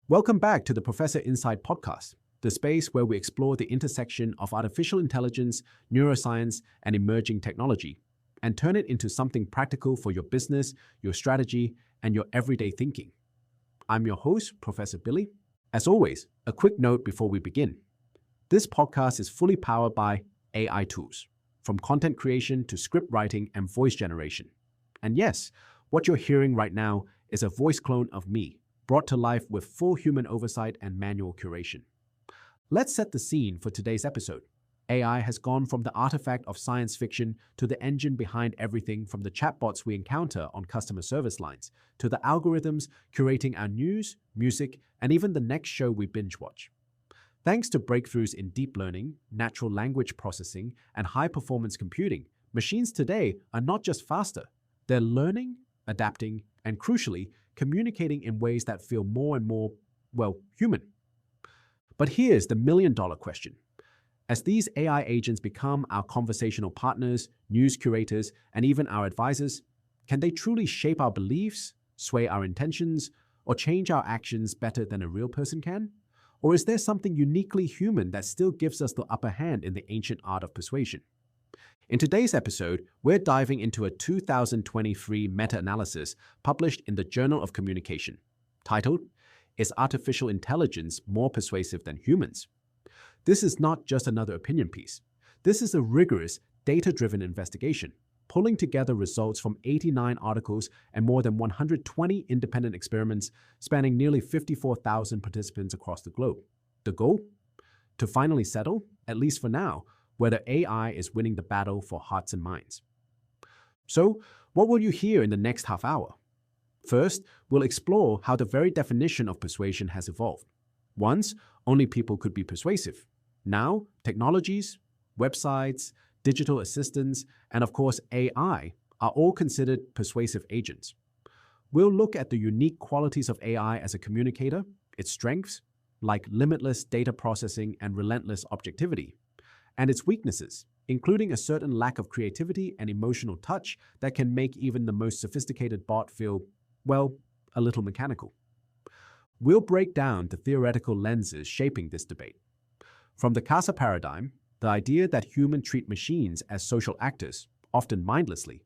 Welcome back to the Professor Inside podcast, the space where we explore the intersection of artificial intelligence, neuroscience, and emerging technology, and turn it into something practical for your business, your strategy, and your everyday thinking. I'm your host, Professor Billy. As always, a quick note before we begin. This podcast is fully powered by AI tools, from content creation to script writing and voice generation. And yes, what you're hearing right now is a voice clone of me, brought to life with full human oversight and manual curation. Let's set the scene for today's episode. AI has gone from the artifact of science fiction to the engine behind everything from the chatbots we encounter on customer service lines to the algorithms curating our news, music, and even the next show we binge watch. Thanks to breakthroughs in deep learning, natural language processing, and high-performance computing, machines today are not just faster, they're learning, adapting, and crucially, communicating in ways that feel more and more, human. But here's the million-dollar question. As these AI agents become our conversational partners, news curators, and even our advisors, can they truly shape our beliefs, sway our intentions, or change our actions better than a real person can? Or is there something uniquely human that still gives us the upper hand in the ancient art of persuasion? In today's episode, we're diving into a 2023 meta-analysis published in the Journal of Communication, titled, "Is Artificial Intelligence More Persuasive Than Humans?" This is not just another opinion piece. This is a rigorous, data-driven investigation, pulling together results from 89 articles and more than 120 independent experiments spanning nearly 54,000 participants across the globe. The goal? To finally settle, at least for now, whether AI is winning the battle for hearts and minds. So, what will you hear in the next half hour? First, we'll explore how the very definition of persuasion has evolved. Once, only people could be persuasive. Now, technologies, websites, digital assistants, and of course AI are all considered persuasive agents. We'll look at the unique qualities of AI as a communicator, its strengths, like limitless data processing and relentless objectivity, and its weaknesses, including a certain lack of creativity and emotional touch that can make even the most sophisticated bot feel, a little mechanical. We'll break down the theoretical lenses shaping this debate. From the Casa paradigm, the idea that humans treat machines as social actors, often mindlessly,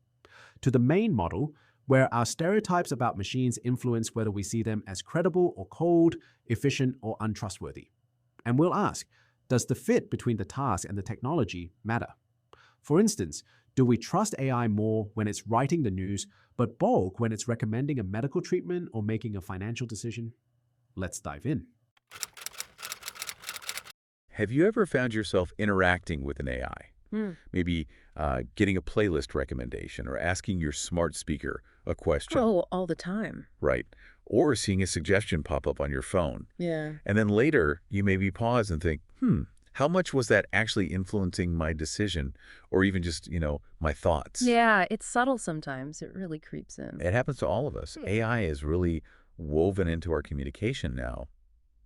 to the main model, where our stereotypes about machines influence whether we see them as credible or cold, efficient or untrustworthy. And we'll ask, does the fit between the task and the technology matter? For instance, do we trust AI more when it's writing the news, but balk when it's recommending a medical treatment or making a financial decision? Let's dive in. Have you ever found yourself interacting with an AI? Maybe getting a playlist recommendation or asking your smart speaker a question. Oh, all the time. Right. Or seeing a suggestion pop up on your phone. Yeah. And then later, you maybe pause and think, how much was that actually influencing my decision or even just, my thoughts? Yeah, it's subtle sometimes. It really creeps in. It happens to all of us. AI is really woven into our communication now,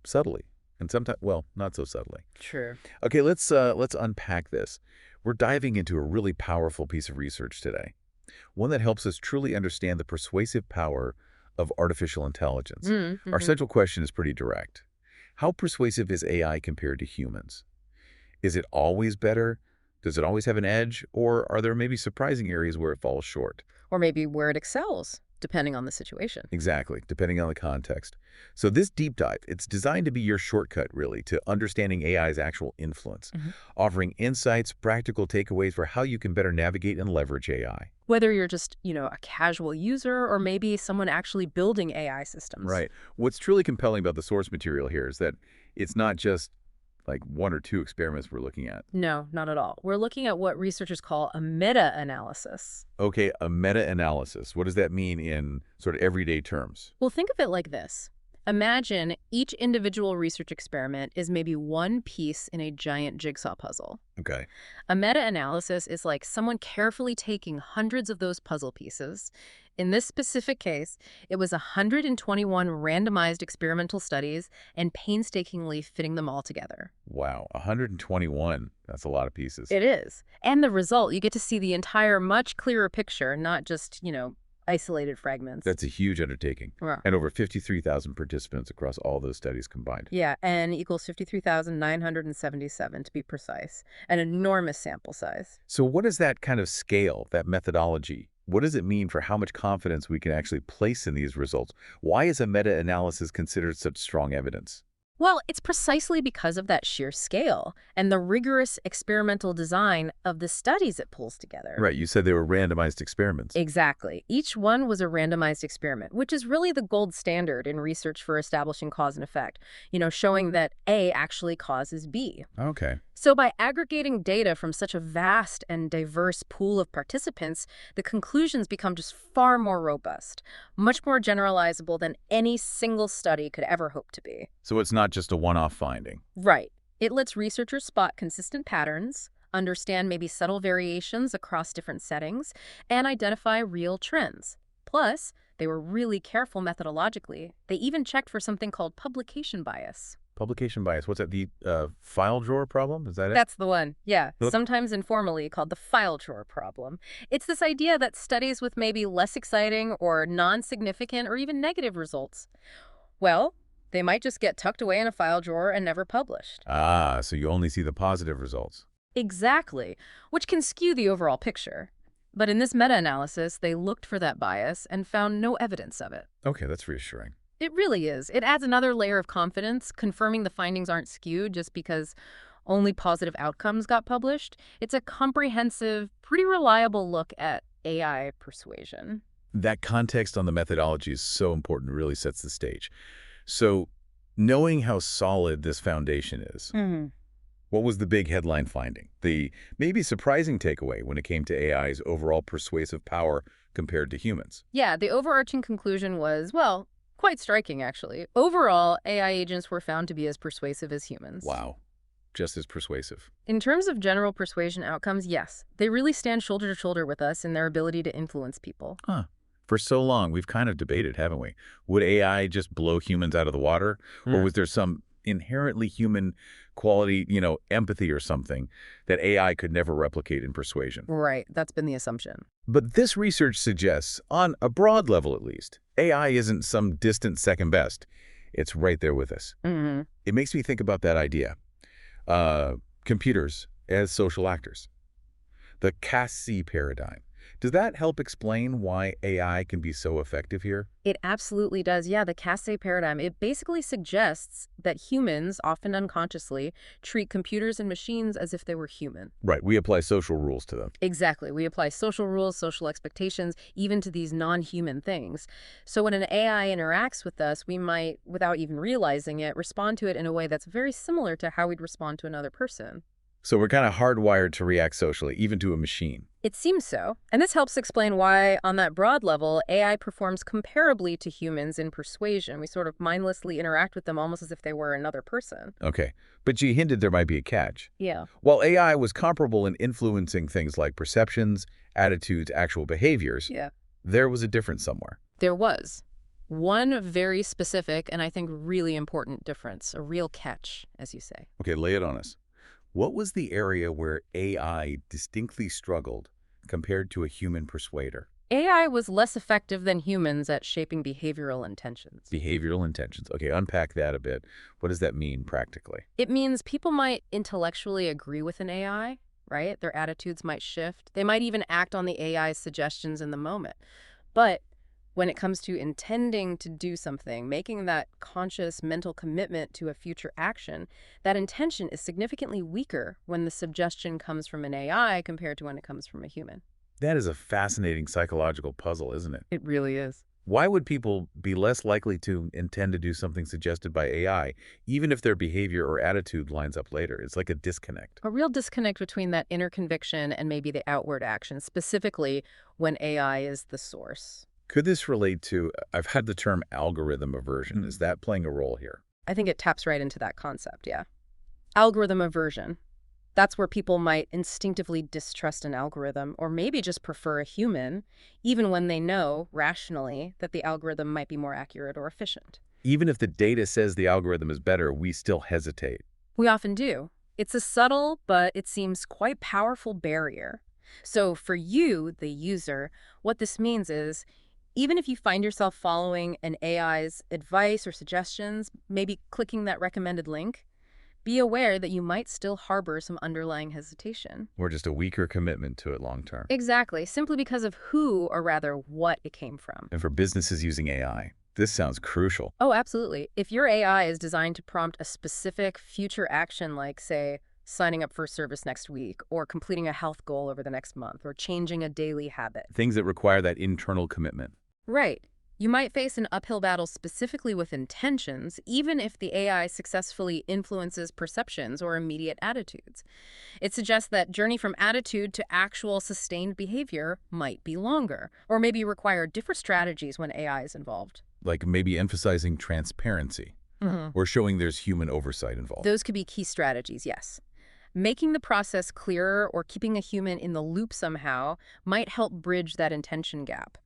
subtly. And sometimes, not so subtly. True. Okay, let's unpack this. We're diving into a really powerful piece of research today, one that helps us truly understand the persuasive power of artificial intelligence. Our central question is pretty direct. How persuasive is AI compared to humans? Is it always better? Does it always have an edge? Or are there maybe surprising areas where it falls short? Or maybe where it excels, depending on the situation. Exactly, depending on the context. So this deep dive, it's designed to be your shortcut, really, to understanding AI's actual influence, offering insights, practical takeaways for how you can better navigate and leverage AI. Whether you're just, a casual user or maybe someone actually building AI systems. Right. What's truly compelling about the source material here is that it's not just like one or two experiments we're looking at. No, not at all. We're looking at what researchers call a meta-analysis. Okay, a meta-analysis. What does that mean in sort of everyday terms? Well, think of it like this. Imagine each individual research experiment is maybe one piece in a giant jigsaw puzzle. Okay. A meta-analysis is like someone carefully taking hundreds of those puzzle pieces. In this specific case, it was 121 randomized experimental studies and painstakingly fitting them all together. Wow, 121. That's a lot of pieces. It is. And the result, you get to see the entire much clearer picture, not just, isolated fragments. That's a huge undertaking. Yeah. And over 53,000 participants across all those studies combined. Yeah, N equals 53,977 to be precise. An enormous sample size. So what is that kind of scale, that methodology? What does it mean for how much confidence we can actually place in these results? Why is a meta-analysis considered such strong evidence? Well, it's precisely because of that sheer scale and the rigorous experimental design of the studies it pulls together. Right, you said they were randomized experiments. Exactly. Each one was a randomized experiment, which is really the gold standard in research for establishing cause and effect, showing that A actually causes B. Okay. So by aggregating data from such a vast and diverse pool of participants, the conclusions become just far more robust, much more generalizable than any single study could ever hope to be. So it's not just a one-off finding. Right. It lets researchers spot consistent patterns, understand maybe subtle variations across different settings, and identify real trends. Plus, they were really careful methodologically. They even checked for something called publication bias. Publication bias, what's that, the file drawer problem? Is that it? That's the one, yeah. Look. Sometimes informally called the file drawer problem. It's this idea that studies with maybe less exciting or non-significant or even negative results, well, they might just get tucked away in a file drawer and never published. Ah, so you only see the positive results. Exactly, which can skew the overall picture. But in this meta-analysis, they looked for that bias and found no evidence of it. Okay, that's reassuring. It really is. It adds another layer of confidence, confirming the findings aren't skewed just because only positive outcomes got published. It's a comprehensive, pretty reliable look at AI persuasion. That context on the methodology is so important, it really sets the stage. So, knowing how solid this foundation is, what was the big headline finding? The maybe surprising takeaway when it came to AI's overall persuasive power compared to humans? Yeah, the overarching conclusion was, well, quite striking, actually. Overall, AI agents were found to be as persuasive as humans. Wow. Just as persuasive. In terms of general persuasion outcomes, yes. They really stand shoulder to shoulder with us in their ability to influence people. Huh. For so long, we've kind of debated, haven't we? Would AI just blow humans out of the water? Or was there some inherently human quality, empathy or something that AI could never replicate in persuasion? Right. That's been the assumption. But this research suggests, on a broad level at least, AI isn't some distant second best. It's right there with us. It makes me think about that idea. Computers as social actors. The CAS-C paradigm. Does that help explain why AI can be so effective here? It absolutely does. Yeah, the CAS-C paradigm, it basically suggests that humans, often unconsciously, treat computers and machines as if they were human. Right. We apply social rules to them. Exactly. We apply social rules, social expectations, even to these non-human things. So when an AI interacts with us, we might, without even realizing it, respond to it in a way that's very similar to how we'd respond to another person. So we're kind of hardwired to react socially, even to a machine. It seems so. And this helps explain why, on that broad level, AI performs comparably to humans in persuasion. We sort of mindlessly interact with them almost as if they were another person. Okay. But you hinted there might be a catch. Yeah. While AI was comparable in influencing things like perceptions, attitudes, actual behaviors, there was a difference somewhere. There was. One very specific and I think really important difference, a real catch, as you say. Okay, lay it on us. What was the area where AI distinctly struggled compared to a human persuader? AI was less effective than humans at shaping behavioral intentions. Behavioral intentions. Okay, unpack that a bit. What does that mean practically? It means people might intellectually agree with an AI, right? Their attitudes might shift. They might even act on the AI's suggestions in the moment. But when it comes to intending to do something, making that conscious mental commitment to a future action, that intention is significantly weaker when the suggestion comes from an AI compared to when it comes from a human. That is a fascinating psychological puzzle, isn't it? It really is. Why would people be less likely to intend to do something suggested by AI, even if their behavior or attitude lines up later? It's like a disconnect. A real disconnect between that inner conviction and maybe the outward action, specifically when AI is the source. Could this relate to, I've had the term algorithm aversion. Is that playing a role here? I think it taps right into that concept, yeah. Algorithm aversion. That's where people might instinctively distrust an algorithm or maybe just prefer a human, even when they know, rationally, that the algorithm might be more accurate or efficient. Even if the data says the algorithm is better, we still hesitate. We often do. It's a subtle, but it seems quite powerful barrier. So for you, the user, what this means is Even if you find yourself following an AI's advice or suggestions, maybe clicking that recommended link, be aware that you might still harbor some underlying hesitation. Or just a weaker commitment to it long term. Exactly, simply because of who, or rather what, it came from. And for businesses using AI, this sounds crucial. Oh, absolutely. If your AI is designed to prompt a specific future action like, say, signing up for a service next week, or completing a health goal over the next month, or changing a daily habit. Things that require that internal commitment. Right. You might face an uphill battle specifically with intentions, even if the AI successfully influences perceptions or immediate attitudes. It suggests that journey from attitude to actual sustained behavior might be longer, or maybe require different strategies when AI is involved. Like maybe emphasizing transparency, or showing there's human oversight involved. Those could be key strategies, yes. Making the process clearer or keeping a human in the loop somehow might help bridge that intention gap.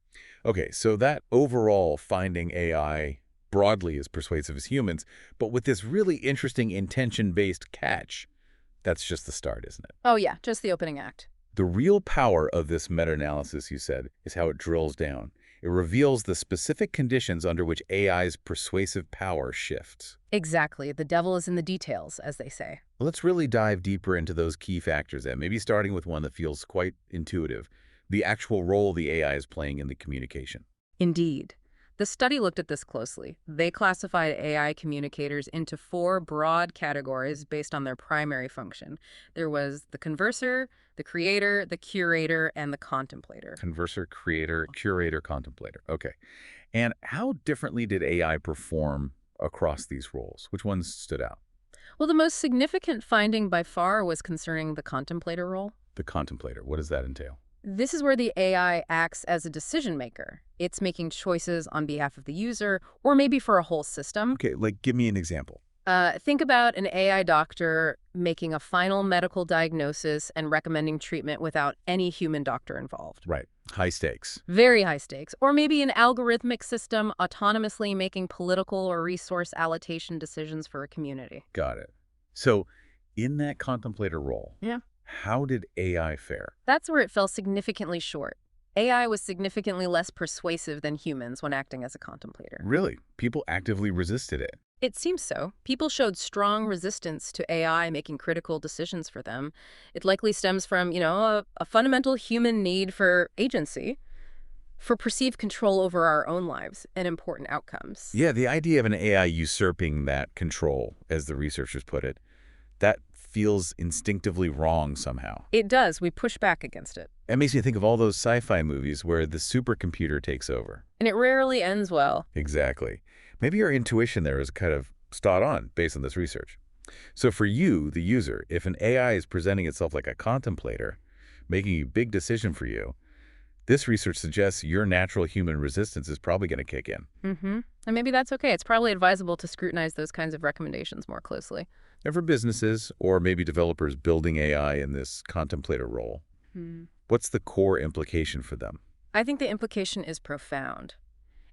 Okay, so that overall finding AI broadly as persuasive as humans, but with this really interesting intention-based catch, that's just the start, isn't it? Oh yeah, just the opening act. The real power of this meta-analysis, you said, is how it drills down. It reveals the specific conditions under which AI's persuasive power shifts. Exactly. The devil is in the details, as they say. Let's really dive deeper into those key factors then, maybe starting with one that feels quite intuitive, the actual role the AI is playing in the communication. Indeed. The study looked at this closely. They classified AI communicators into 4 broad categories based on their primary function. There was the converser, the creator, the curator, and the contemplator. Converser, creator, curator, contemplator. Okay. And how differently did AI perform across these roles? Which ones stood out? Well, the most significant finding by far was concerning the contemplator role. The contemplator, what does that entail? This is where the AI acts as a decision maker. It's making choices on behalf of the user, or maybe for a whole system. Okay, like give me an example. Think about an AI doctor making a final medical diagnosis and recommending treatment without any human doctor involved. Right, high stakes. Very high stakes. Or maybe an algorithmic system autonomously making political or resource allocation decisions for a community. Got it. So in that contemplator role, how did AI fare? That's where it fell significantly short. AI was significantly less persuasive than humans when acting as a contemplator. Really? People actively resisted it? It seems so. People showed strong resistance to AI making critical decisions for them. It likely stems from, a fundamental human need for agency, for perceived control over our own lives and important outcomes. Yeah, the idea of an AI usurping that control, as the researchers put it, that feels instinctively wrong somehow. It does. We push back against it. It makes me think of all those sci-fi movies where the supercomputer takes over. And it rarely ends well. Exactly. Maybe your intuition there is kind of spot on based on this research. So for you, the user, if an AI is presenting itself like a contemplator, making a big decision for you, this research suggests your natural human resistance is probably going to kick in. And maybe that's okay. It's probably advisable to scrutinize those kinds of recommendations more closely. And for businesses, or maybe developers building AI in this contemplator role, what's the core implication for them? I think the implication is profound.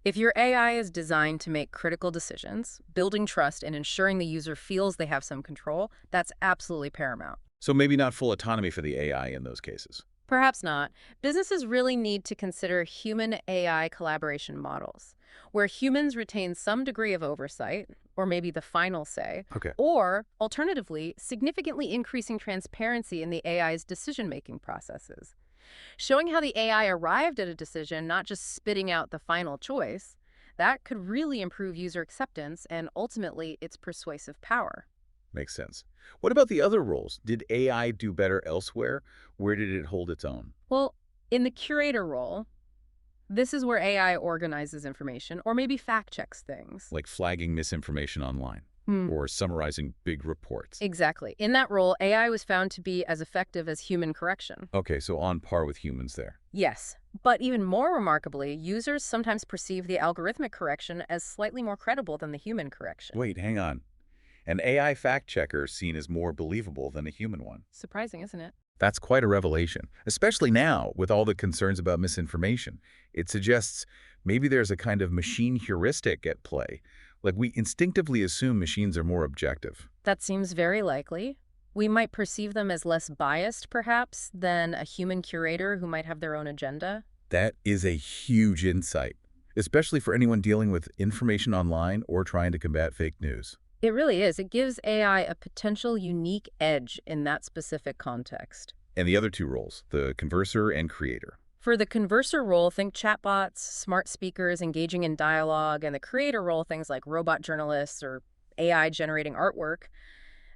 If your AI is designed to make critical decisions, building trust and ensuring the user feels they have some control, that's absolutely paramount. So maybe not full autonomy for the AI in those cases. Perhaps not. Businesses really need to consider human-AI collaboration models, where humans retain some degree of oversight, or maybe the final say, or, alternatively, significantly increasing transparency in the AI's decision-making processes. Showing how the AI arrived at a decision, not just spitting out the final choice, that could really improve user acceptance and, ultimately, its persuasive power. Makes sense. What about the other roles? Did AI do better elsewhere? Where did it hold its own? Well, in the curator role, this is where AI organizes information or maybe fact-checks things. Like flagging misinformation online or summarizing big reports. Exactly. In that role, AI was found to be as effective as human correction. Okay, so on par with humans there. Yes. But even more remarkably, users sometimes perceive the algorithmic correction as slightly more credible than the human correction. Wait, hang on. An AI fact-checker seen as more believable than a human one. Surprising, isn't it? That's quite a revelation, especially now with all the concerns about misinformation. It suggests maybe there's a kind of machine heuristic at play. Like we instinctively assume machines are more objective. That seems very likely. We might perceive them as less biased, perhaps, than a human curator who might have their own agenda. That is a huge insight. especially for anyone dealing with information online or trying to combat fake news. It really is. It gives AI a potential unique edge in that specific context. And the other two roles, the converser and creator. For the converser role, think chatbots, smart speakers engaging in dialogue, and the creator role, things like robot journalists or AI generating artwork.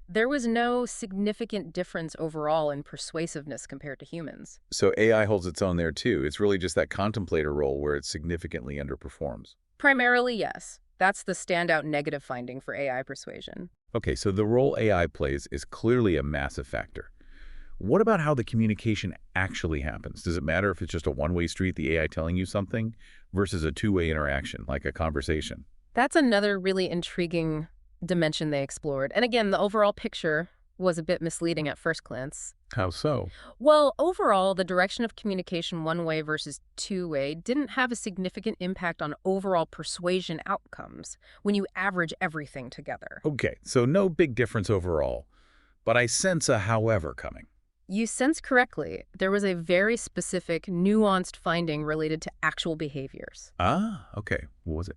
There was no significant difference overall in persuasiveness compared to humans. So AI holds its own there too. It's really just that contemplator role where it significantly underperforms. Primarily, yes. That's the standout negative finding for AI persuasion. Okay, so the role AI plays is clearly a massive factor. What about how the communication actually happens? Does it matter if it's just a one-way street, the AI telling you something, versus a two-way interaction, like a conversation? That's another really intriguing dimension they explored. And again, the overall picture was a bit misleading at first glance. How so? Well, overall, the direction of communication one-way versus two-way didn't have a significant impact on overall persuasion outcomes when you average everything together. Okay, so no big difference overall, but I sense a however coming. You sense correctly. There was a very specific, nuanced finding related to actual behaviors. Ah, okay. What was it?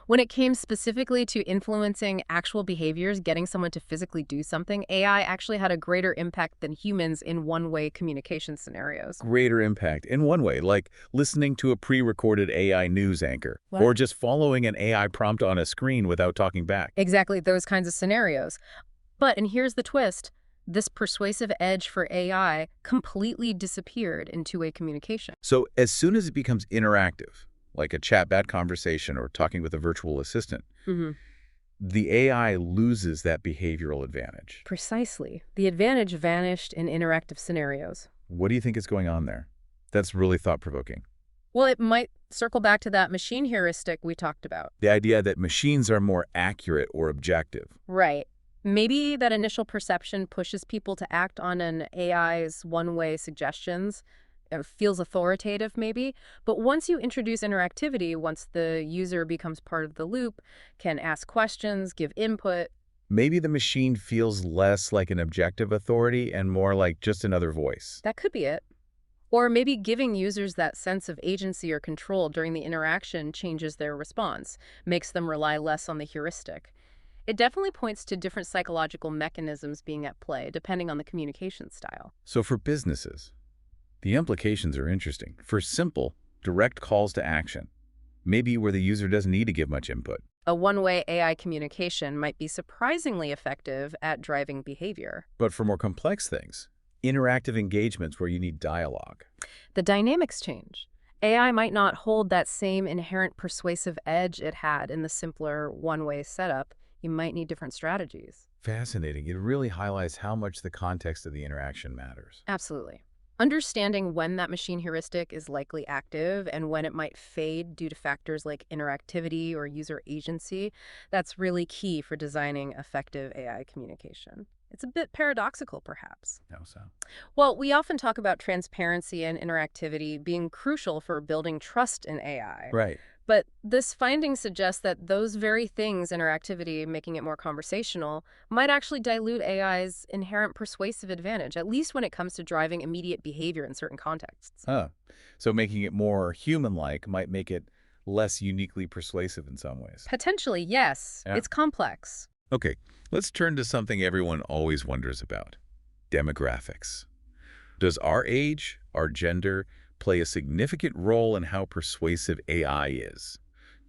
When it came specifically to influencing actual behaviors, getting someone to physically do something, AI actually had a greater impact than humans in one-way communication scenarios. Greater impact in one way, like listening to a pre-recorded AI news anchor, What? or just following an AI prompt on a screen without talking back. Exactly those kinds of scenarios. But, and here's the twist, this persuasive edge for AI completely disappeared in two-way communication. So as soon as it becomes interactive, like a chatbot conversation or talking with a virtual assistant, the AI loses that behavioral advantage. Precisely. The advantage vanished in interactive scenarios. What do you think is going on there? That's really thought-provoking. Well, it might circle back to that machine heuristic we talked about. The idea that machines are more accurate or objective. Right. Maybe that initial perception pushes people to act on an AI's one-way suggestions. It feels authoritative, maybe. But once you introduce interactivity, once the user becomes part of the loop, can ask questions, give input. Maybe the machine feels less like an objective authority and more like just another voice. That could be it. Or maybe giving users that sense of agency or control during the interaction changes their response, makes them rely less on the heuristic. It definitely points to different psychological mechanisms being at play, depending on the communication style. So for businesses, the implications are interesting. For simple, direct calls to action, maybe where the user doesn't need to give much input. A one-way AI communication might be surprisingly effective at driving behavior. But for more complex things, interactive engagements where you need dialogue. The dynamics change. AI might not hold that same inherent persuasive edge it had in the simpler one-way setup. You might need different strategies. Fascinating. It really highlights how much the context of the interaction matters. Absolutely. Understanding when that machine heuristic is likely active and when it might fade due to factors like interactivity or user agency, that's really key for designing effective AI communication. It's a bit paradoxical, perhaps. How so? Well, we often talk about transparency and interactivity being crucial for building trust in AI. Right. But this finding suggests that those very things, interactivity, making it more conversational, might actually dilute AI's inherent persuasive advantage, at least when it comes to driving immediate behavior in certain contexts. So making it more human-like might make it less uniquely persuasive in some ways. Potentially, yes. Yeah. It's complex. Okay, let's turn to something everyone always wonders about: demographics. Does our age, our gender, play a significant role in how persuasive AI is?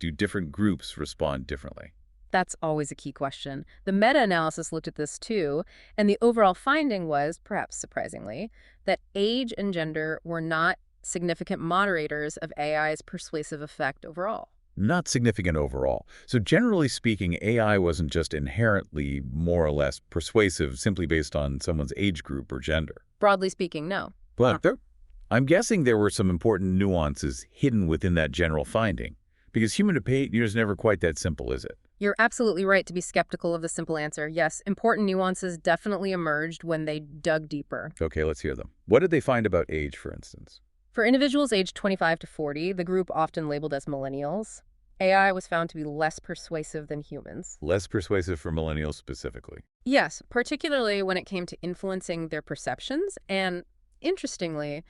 Do different groups respond differently? That's always a key question. The meta-analysis looked at this too, and the overall finding was, perhaps surprisingly, that age and gender were not significant moderators of AI's persuasive effect overall. Not significant overall. So generally speaking, AI wasn't just inherently more or less persuasive simply based on someone's age group or gender. Broadly speaking, no. But I'm guessing there were some important nuances hidden within that general finding, because human behavior is never quite that simple, is it? You're absolutely right to be skeptical of the simple answer. Yes, important nuances definitely emerged when they dug deeper. Okay, let's hear them. What did they find about age, for instance? For individuals aged 25 to 40, the group often labeled as millennials, AI was found to be less persuasive than humans. Less persuasive for millennials specifically. Yes, particularly when it came to influencing their perceptions. And interestingly,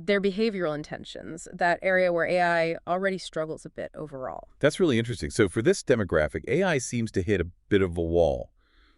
their behavioral intentions, that area where AI already struggles a bit overall. That's really interesting. So for this demographic, AI seems to hit a bit of a wall,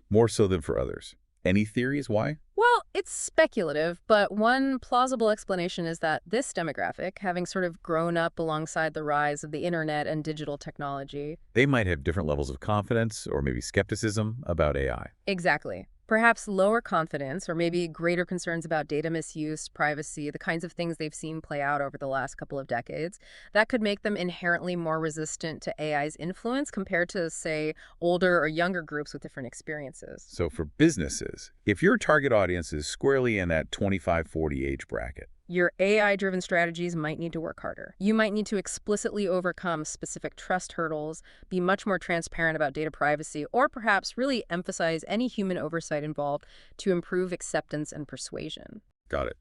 more so than for others. Any theories why? Well, it's speculative, but one plausible explanation is that this demographic, having sort of grown up alongside the rise of the internet and digital technology. They might have different levels of confidence or maybe skepticism about AI. Exactly. Perhaps lower confidence or maybe greater concerns about data misuse, privacy, the kinds of things they've seen play out over the last couple of decades. That could make them inherently more resistant to AI's influence compared to, say, older or younger groups with different experiences. So for businesses, if your target audience is squarely in that 25-40 age bracket, your AI-driven strategies might need to work harder. You might need to explicitly overcome specific trust hurdles, be much more transparent about data privacy, or perhaps really emphasize any human oversight involved to improve acceptance and persuasion. got it.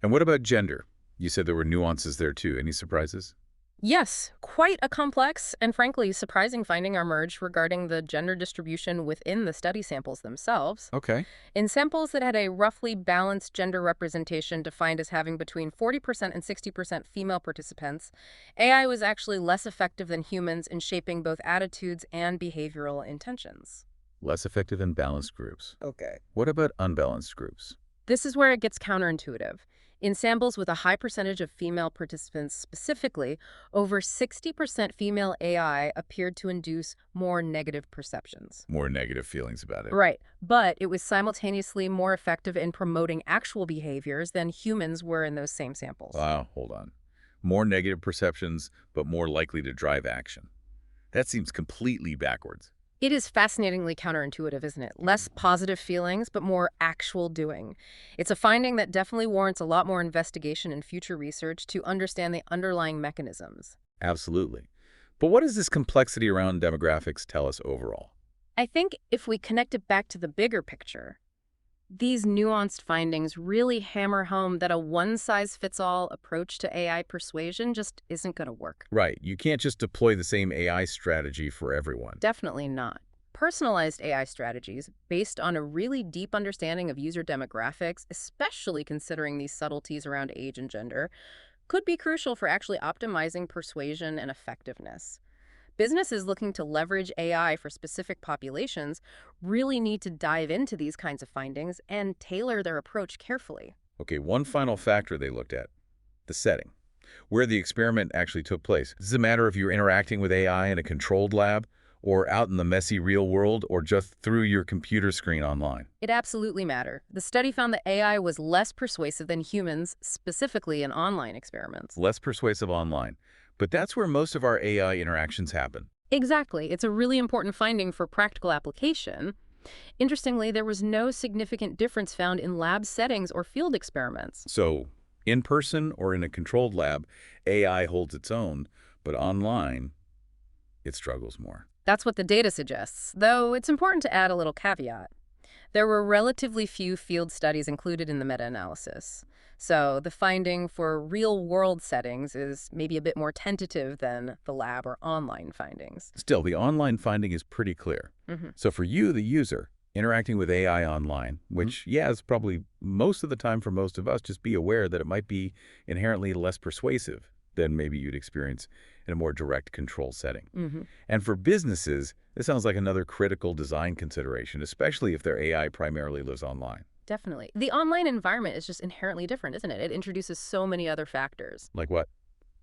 And what about gender? You said there were nuances there too. Any surprises? Yes, quite a complex and frankly surprising finding emerged regarding the gender distribution within the study samples themselves. Okay. In samples that had a roughly balanced gender representation defined as having between 40% and 60% female participants, AI was actually less effective than humans in shaping both attitudes and behavioral intentions. Less effective in balanced groups. Okay. What about unbalanced groups? This is where it gets counterintuitive. In samples with a high percentage of female participants specifically, over 60% female AI appeared to induce more negative perceptions. More negative feelings about it. Right, but it was simultaneously more effective in promoting actual behaviors than humans were in those same samples. Wow, hold on. More negative perceptions, but more likely to drive action. That seems completely backwards. It is fascinatingly counterintuitive, isn't it? Less positive feelings, but more actual doing. It's a finding that definitely warrants a lot more investigation and future research to understand the underlying mechanisms. Absolutely. But what does this complexity around demographics tell us overall? I think if we connect it back to the bigger picture, these nuanced findings really hammer home that a one-size-fits-all approach to AI persuasion just isn't going to work. Right. You can't just deploy the same AI strategy for everyone. Definitely not. Personalized AI strategies, based on a really deep understanding of user demographics, especially considering these subtleties around age and gender, could be crucial for actually optimizing persuasion and effectiveness. Businesses looking to leverage AI for specific populations really need to dive into these kinds of findings and tailor their approach carefully. Okay, one final factor they looked at, the setting, where the experiment actually took place. Does it matter if you're interacting with AI in a controlled lab, or out in the messy real world, or just through your computer screen online? It absolutely matters. The study found that AI was less persuasive than humans, specifically in online experiments. Less persuasive online. But that's where most of our AI interactions happen. Exactly. It's a really important finding for practical application. Interestingly, there was no significant difference found in lab settings or field experiments. So, in person or in a controlled lab, AI holds its own, but online, it struggles more. That's what the data suggests, though it's important to add a little caveat. There were relatively few field studies included in the meta-analysis. So the finding for real-world settings is maybe a bit more tentative than the lab or online findings. Still, the online finding is pretty clear. So for you, the user, interacting with AI online, which, yeah, is probably most of the time for most of us, just be aware that it might be inherently less persuasive than maybe you'd experience in a more direct control setting. And for businesses, this sounds like another critical design consideration, especially if their AI primarily lives online. Definitely. The online environment is just inherently different, isn't it? It introduces so many other factors. Like what?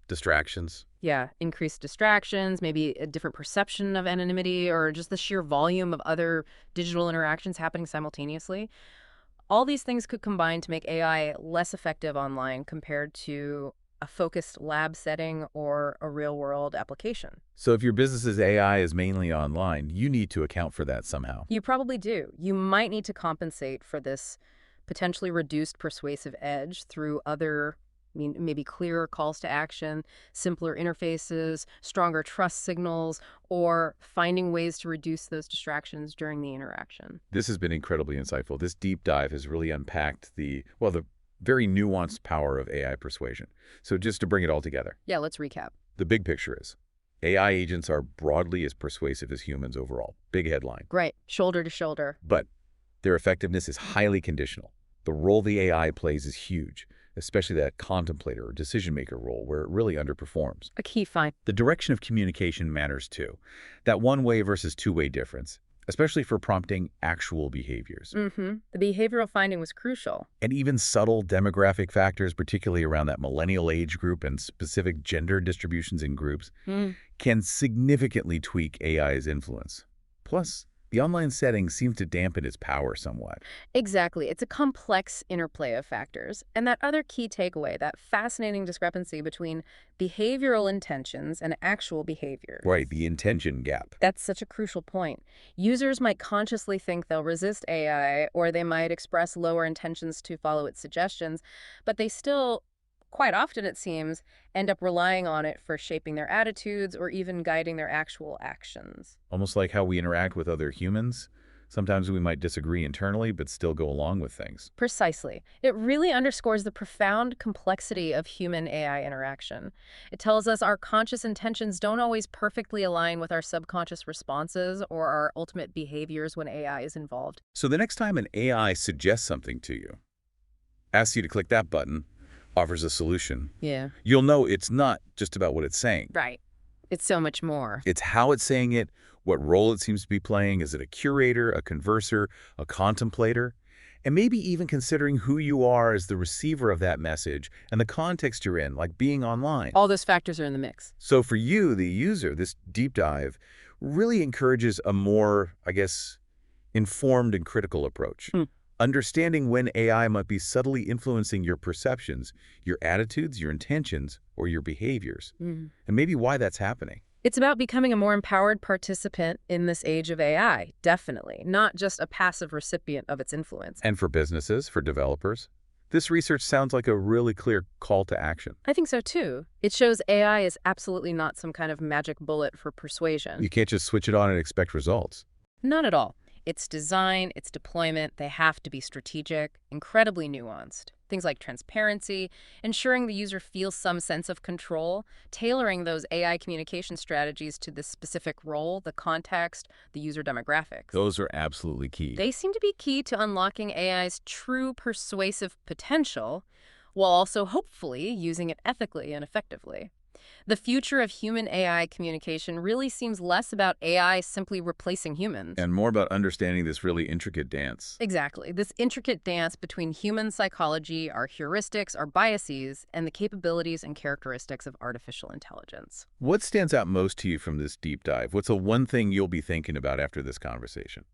Distractions? Yeah, increased distractions, maybe a different perception of anonymity, or just the sheer volume of other digital interactions happening simultaneously. All these things could combine to make AI less effective online compared to a focused lab setting or a real-world application. So if your business's AI is mainly online, you need to account for that somehow. You probably do. You might need to compensate for this potentially reduced persuasive edge through other, maybe clearer calls to action, simpler interfaces, stronger trust signals, or finding ways to reduce those distractions during the interaction. This has been incredibly insightful. This deep dive has really unpacked the very nuanced power of AI persuasion. So just to bring it all together. Yeah, let's recap. The big picture is AI agents are broadly as persuasive as humans overall. Big headline. Right. Shoulder to shoulder. But their effectiveness is highly conditional. The role the AI plays is huge. especially that contemplator or decision-maker role where it really underperforms. A key find. The direction of communication matters too. That one-way versus two-way difference, especially for prompting actual behaviors. The behavioral finding was crucial. And even subtle demographic factors, particularly around that millennial age group and specific gender distributions in groups, can significantly tweak AI's influence. Plus, the online setting seems to dampen its power somewhat. Exactly. It's a complex interplay of factors. And that other key takeaway, that fascinating discrepancy between behavioral intentions and actual behavior. Right, the intention gap. That's such a crucial point. Users might consciously think they'll resist AI, or they might express lower intentions to follow its suggestions, but they still, quite often it seems, end up relying on it for shaping their attitudes or even guiding their actual actions. Almost like how we interact with other humans. Sometimes we might disagree internally, but still go along with things. Precisely. It really underscores the profound complexity of human-AI interaction. It tells us our conscious intentions don't always perfectly align with our subconscious responses or our ultimate behaviors when AI is involved. So the next time an AI suggests something to you, asks you to click that button, offers a solution, you'll know it's not just about what it's saying. Right. It's so much more. It's how it's saying it, what role it seems to be playing. Is it a curator, a converser, a contemplator? And maybe even considering who you are as the receiver of that message and the context you're in, like being online. All those factors are in the mix. So for you, the user, this deep dive really encourages a more, I guess, informed and critical approach. Understanding when AI might be subtly influencing your perceptions, your attitudes, your intentions, or your behaviors, and maybe why that's happening. It's about becoming a more empowered participant in this age of AI, definitely, not just a passive recipient of its influence. And for businesses, for developers, this research sounds like a really clear call to action. I think so too. It shows AI is absolutely not some kind of magic bullet for persuasion. You can't just switch it on and expect results. Not at all. Its design, its deployment, they have to be strategic, incredibly nuanced. Things like transparency, ensuring the user feels some sense of control, tailoring those AI communication strategies to the specific role, the context, the user demographics. Those are absolutely key. They seem to be key to unlocking AI's true persuasive potential, while also hopefully using it ethically and effectively. The future of human-AI communication really seems less about AI simply replacing humans. And more about understanding this really intricate dance. Exactly. This intricate dance between human psychology, our heuristics, our biases, and the capabilities and characteristics of artificial intelligence. What stands out most to you from this deep dive? What's the one thing you'll be thinking about after this conversation?